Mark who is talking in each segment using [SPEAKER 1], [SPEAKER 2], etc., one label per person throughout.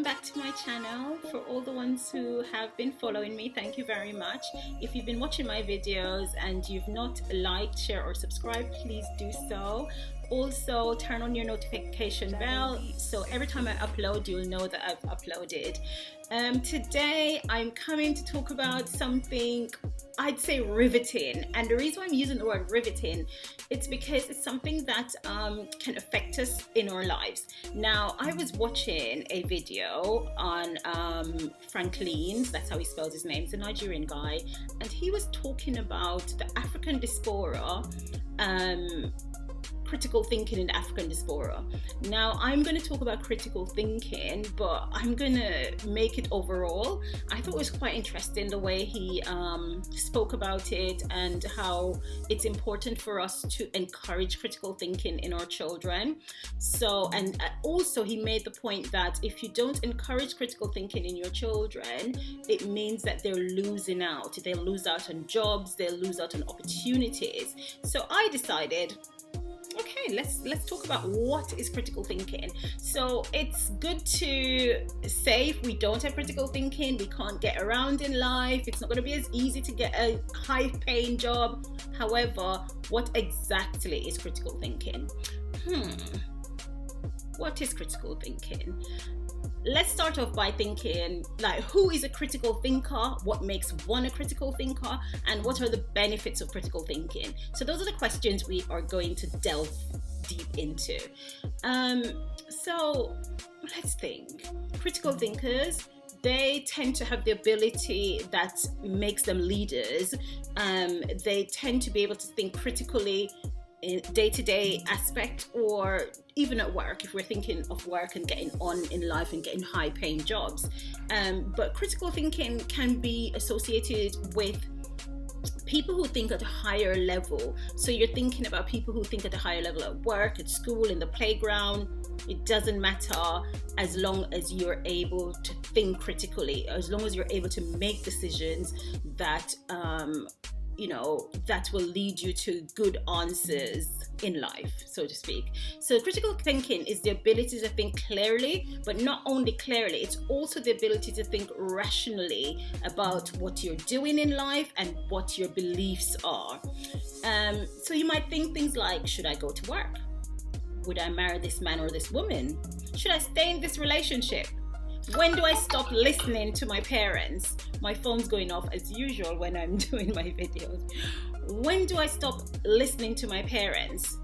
[SPEAKER 1] back to my channel. For all the ones who have been following me, thank you very much. If you've been watching my videos and you've not liked, share or subscribed, please do so. Also turn on your notification bell so every time I upload you'll know that I've uploaded. Today I'm coming to talk about something I'd say riveting, and the reason why I'm using the word riveting, it's because it's something that can affect us in our lives. Now, I was watching a video on Frankleen, that's how he spells his name, he's a Nigerian guy, and he was talking about the African diaspora, critical thinking in the African diaspora. Now, I'm going to talk about critical thinking, but I'm going to make it overall. I thought it was quite interesting the way he spoke about it and how it's important for us to encourage critical thinking in our children. So, and also he made the point that if you don't encourage critical thinking in your children, it means that they're losing out. They'll lose out on jobs, they'll lose out on opportunities. So I decided, okay, let's talk about what is critical thinking. So it's good to say if we don't have critical thinking, we can't get around in life. It's not going to be as easy to get a high-paying job. However, what exactly is critical thinking? What is critical thinking? Let's start off by thinking, like, who is a critical thinker? What makes one a critical thinker? And what are the benefits of critical thinking? So those are the questions we are going to delve deep into. So let's think. Critical thinkers, they tend to have the ability that makes them leaders. They tend to be able to think critically in day-to-day aspect, or even at work, if we're thinking of work and getting on in life and getting high-paying jobs. But critical thinking can be associated with people who think at a higher level. So you're thinking about people who think at a higher level at work, at school, in the playground. It doesn't matter, as long as you're able to think critically, as long as you're able to make decisions that that will lead you to good answers in life, so to speak. So critical thinking is the ability to think clearly, but not only clearly, it's also the ability to think rationally about what you're doing in life and what your beliefs are. So you might think things like, should I go to work? Would I marry this man or this woman? Should I stay in this relationship? When do I stop listening to my parents? My phone's going off as usual when I'm doing my videos. When do I stop listening to my parents?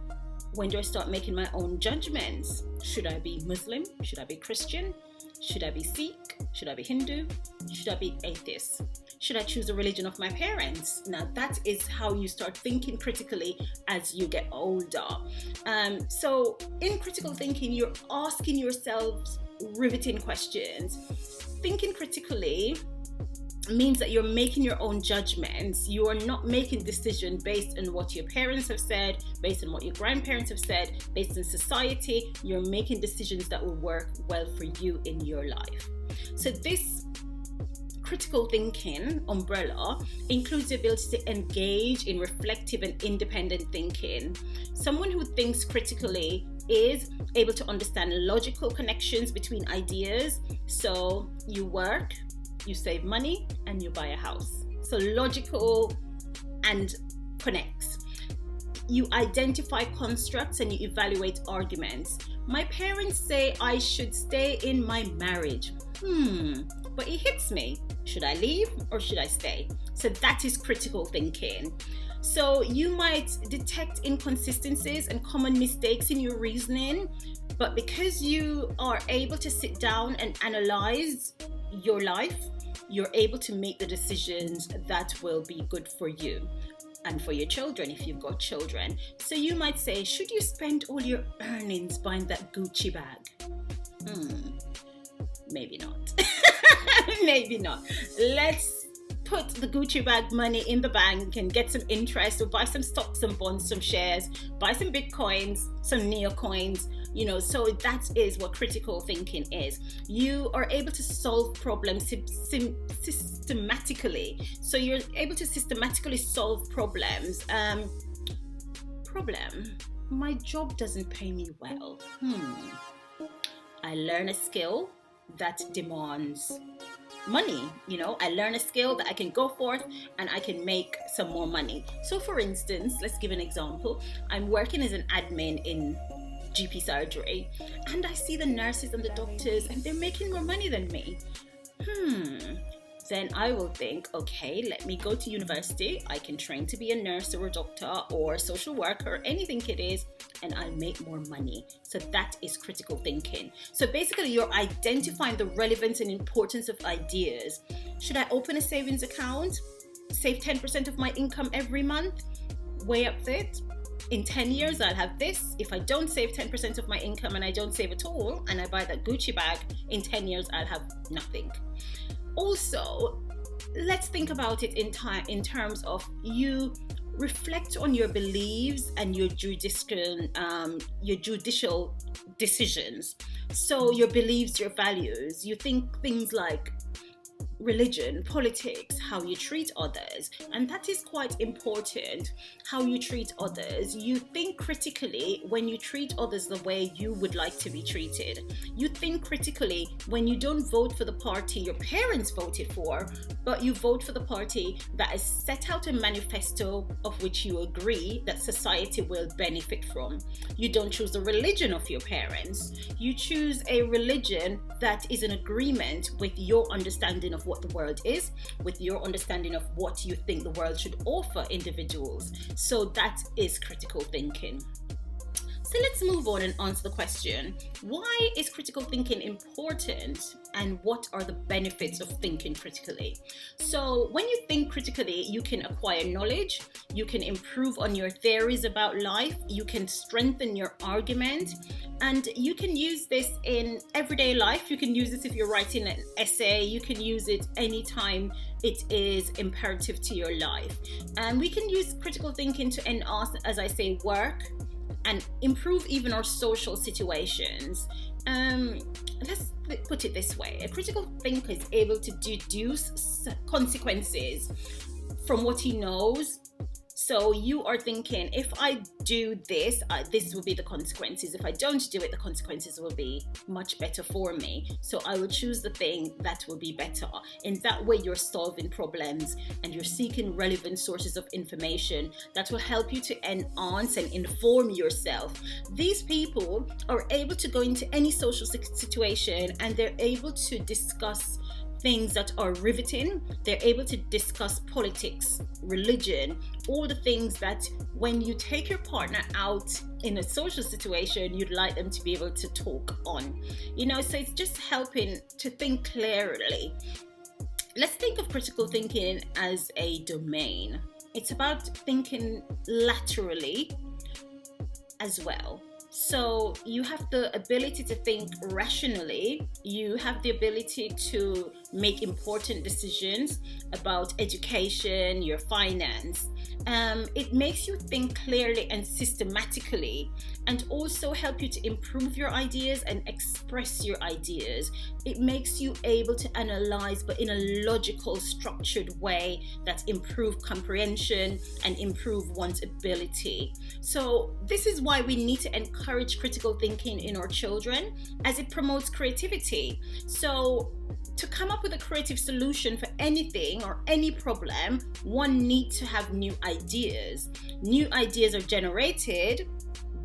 [SPEAKER 1] When do I start making my own judgments? Should I be Muslim? Should I be Christian? Should I be Sikh? Should I be Hindu? Should I be atheist? Should I choose the religion of my parents? Now that is how you start thinking critically as you get older. So in critical thinking, you're asking yourselves riveting questions. Thinking critically means that you're making your own judgments. You are not making decisions based on what your parents have said, based on what your grandparents have said, based on society. You're making decisions that will work well for you in your life. So this critical thinking umbrella includes the ability to engage in reflective and independent thinking. Someone who thinks critically is able to understand logical connections between ideas. So you work, you save money, and you buy a house. So logical and connects. You identify constructs and you evaluate arguments. My parents say I should stay in my marriage. But it hits me. Should I leave or should I stay? So that is critical thinking. So you might detect inconsistencies and common mistakes in your reasoning, but because you are able to sit down and analyze your life, you're able to make the decisions that will be good for you and for your children if you've got children. So you might say, should you spend all your earnings buying that Gucci bag? Maybe not. Maybe not. Let's put the Gucci bag money in the bank and get some interest, or buy some stocks, some bonds, some shares, buy some bitcoins, some neocoins, so that is what critical thinking is. You are able to solve problems systematically. So you're able to systematically solve problems. Problem, my job doesn't pay me well. I learn a skill that demands money. I learn a skill that I can go forth and I can make some more money. So for instance, let's give an example. I'm working as an admin in GP surgery, and I see the nurses and the doctors, and they're making more money than me. Then I will think, okay, let me go to university. I can train to be a nurse or a doctor or a social worker, or anything it is, and I'll make more money. So that is critical thinking. So basically, you're identifying the relevance and importance of ideas. Should I open a savings account? Save 10% of my income every month? Weigh up that. In 10 years, I'll have this. If I don't save 10% of my income and I don't save at all, and I buy that Gucci bag, in 10 years, I'll have nothing. Also, let's think about it in terms of you reflect on your beliefs and your judicial decisions. So your beliefs, your values, you think things like religion, politics, how you treat others, and that is quite important. How you treat others. You think critically when you treat others the way you would like to be treated. You think critically when you don't vote for the party your parents voted for, but you vote for the party that has set out a manifesto of which you agree that society will benefit from. You don't choose the religion of your parents. You choose a religion that is in agreement with your understanding of what the world is, with your understanding of what you think the world should offer individuals. So that is critical thinking. So let's move on and answer the question, why is critical thinking important and what are the benefits of thinking critically? So when you think critically, you can acquire knowledge, you can improve on your theories about life, you can strengthen your argument, and you can use this in everyday life. You can use this if you're writing an essay, you can use it anytime it is imperative to your life. And we can use critical thinking to enhance, as I say, work, and improve even our social situations. Let's put it this way. A critical thinker is able to deduce consequences from what he knows. So you are thinking, if I do this, this will be the consequences. If I don't do it, the consequences will be much better for me. So I will choose the thing that will be better. In that way, you're solving problems and you're seeking relevant sources of information that will help you to enhance and inform yourself. These people are able to go into any social situation and they're able to discuss things that are riveting. They're able to discuss politics, religion, all the things that when you take your partner out in a social situation, you'd like them to be able to talk on. So it's just helping to think clearly. Let's think of critical thinking as a domain. It's about thinking laterally as well. So you have the ability to think rationally. You have the ability to make important decisions about education, your finance. It makes you think clearly and systematically, and also help you to improve your ideas and express your ideas. It makes you able to analyze, but in a logical, structured way that improve comprehension and improve one's ability. So this is why we need to encourage critical thinking in our children, as it promotes creativity. So to come up with a creative solution for anything or any problem, one needs to have new ideas. New ideas are generated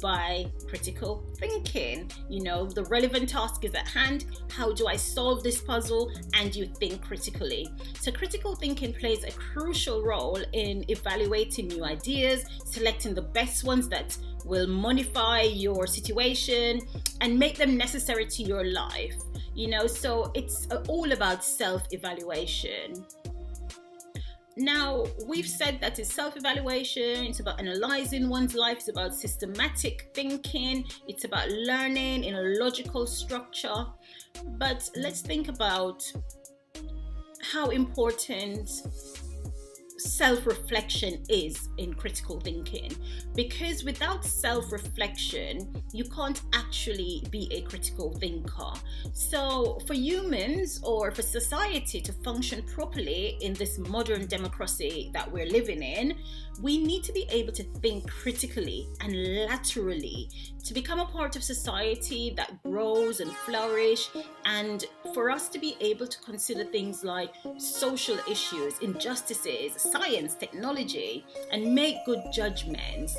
[SPEAKER 1] by critical thinking. The relevant task is at hand. How do I solve this puzzle? And you think critically. So critical thinking plays a crucial role in evaluating new ideas, selecting the best ones that will modify your situation and make them necessary to your life. So it's all about self-evaluation. Now, we've said that it's self-evaluation, it's about analyzing one's life, it's about systematic thinking, it's about learning in a logical structure. But let's think about how important self-reflection is in critical thinking, because without self-reflection you can't actually be a critical thinker. So for humans, or for society to function properly in this modern democracy that we're living in, we need to be able to think critically and laterally to become a part of society that grows and flourish, and for us to be able to consider things like social issues, injustices, science, technology, and make good judgments.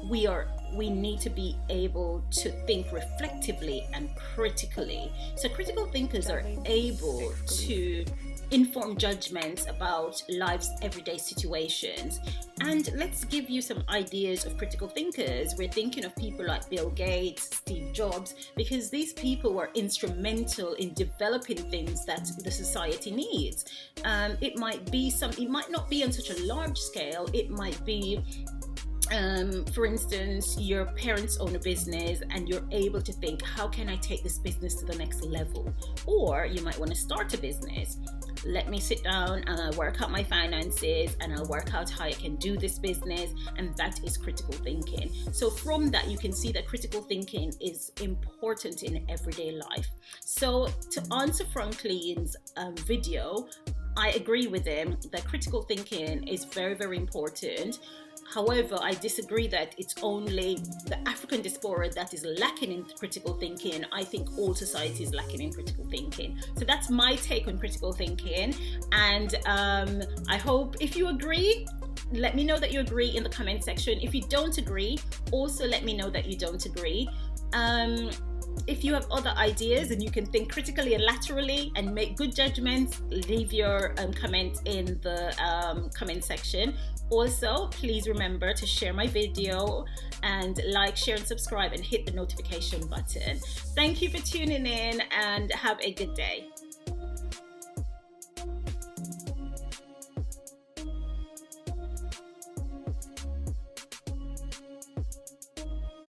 [SPEAKER 1] We need to be able to think reflectively and critically. So critical thinkers are able to inform judgments about life's everyday situations. And let's give you some ideas of critical thinkers. We're thinking of people like Bill Gates, Steve Jobs, because these people were instrumental in developing things that the society needs. It might not be on such a large scale. It might be, for instance, your parents own a business and you're able to think, how can I take this business to the next level? Or you might want to start a business. Let me sit down and I'll work out my finances and I'll work out how I can do this business. And that is critical thinking. So from that, you can see that critical thinking is important in everyday life. So to answer Frankleen's video, I agree with him that critical thinking is very, very important. However, I disagree that it's only the African diaspora that is lacking in critical thinking. I think all society is lacking in critical thinking. So that's my take on critical thinking. And I hope, if you agree, let me know that you agree in the comment section. If you don't agree, also let me know that you don't agree. If you have other ideas and you can think critically and laterally and make good judgments, leave your comment in the comment section. Also, please remember to share my video and like, share, and subscribe, and hit the notification button. Thank you for tuning in and have a good day.